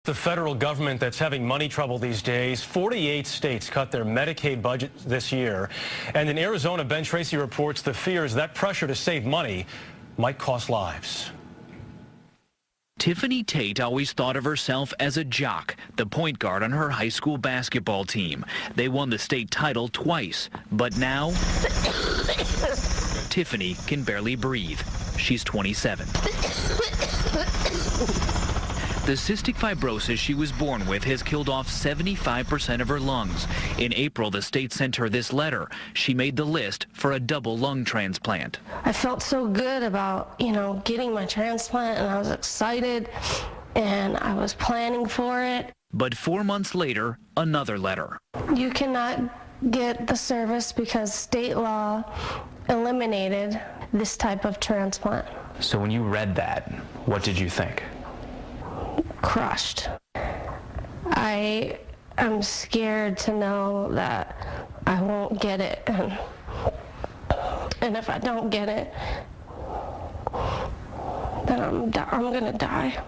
The federal government that's having money trouble these days. 48 states cut their Medicaid budget this year. And in Arizona, Ben Tracy reports the fears that pressure to save money might cost lives. Tiffany Tate always thought of herself as a jock, the point guard on her high school basketball team. They won the state title twice, but now Tiffany can barely breathe. She's 27. The cystic fibrosis she was born with has killed off 75% of her lungs. In April, the state sent her this letter. She made the list for a double lung transplant. I felt so good about, getting my transplant, and I was excited, and I was planning for it. But 4 months later, another letter. You cannot get the service because state law eliminated this type of transplant. So when you read that, what did you think? Crushed. I am scared to know that I won't get it, and if I don't get it, then I'm gonna die.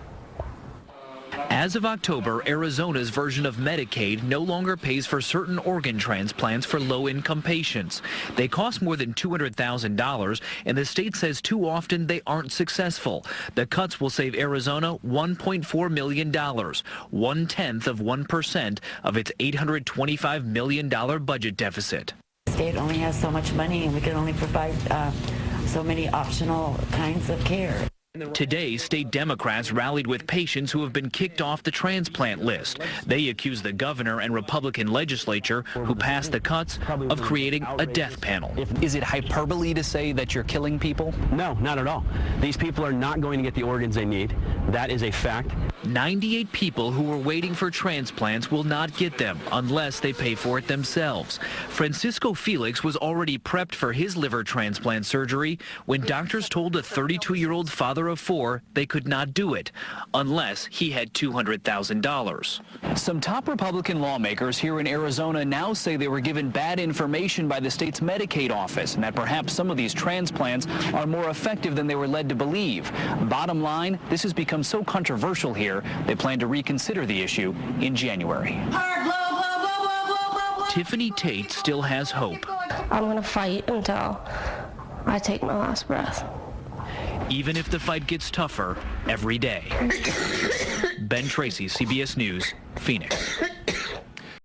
As of October, Arizona's version of Medicaid no longer pays for certain organ transplants for low-income patients. They cost more than $200,000, and the state says too often they aren't successful. The cuts will save Arizona $1.4 million, 1/10 of 1% of its $825 million budget deficit. The state only has so much money, and we can only provide so many optional kinds of care. Today, state Democrats rallied with patients who have been kicked off the transplant list. They accuse the governor and Republican legislature who passed the cuts of creating a death panel. Is it hyperbole to say that you're killing people? No, not at all. These people are not going to get the organs they need. That is a fact. 98 people who were waiting for transplants will not get them unless they pay for it themselves. Francisco Felix was already prepped for his liver transplant surgery when doctors told a 32-year-old father of 4 they could not do it unless he had $200,000. Some top Republican lawmakers here in Arizona now say they were given bad information by the state's Medicaid office and that perhaps some of these transplants are more effective than they were led to believe. Bottom line, this has become so controversial here, they plan to reconsider the issue in January. Tiffany Tate still has hope. I'm going to fight until I take my last breath. Even if the fight gets tougher every day. Ben Tracy, CBS News, Phoenix.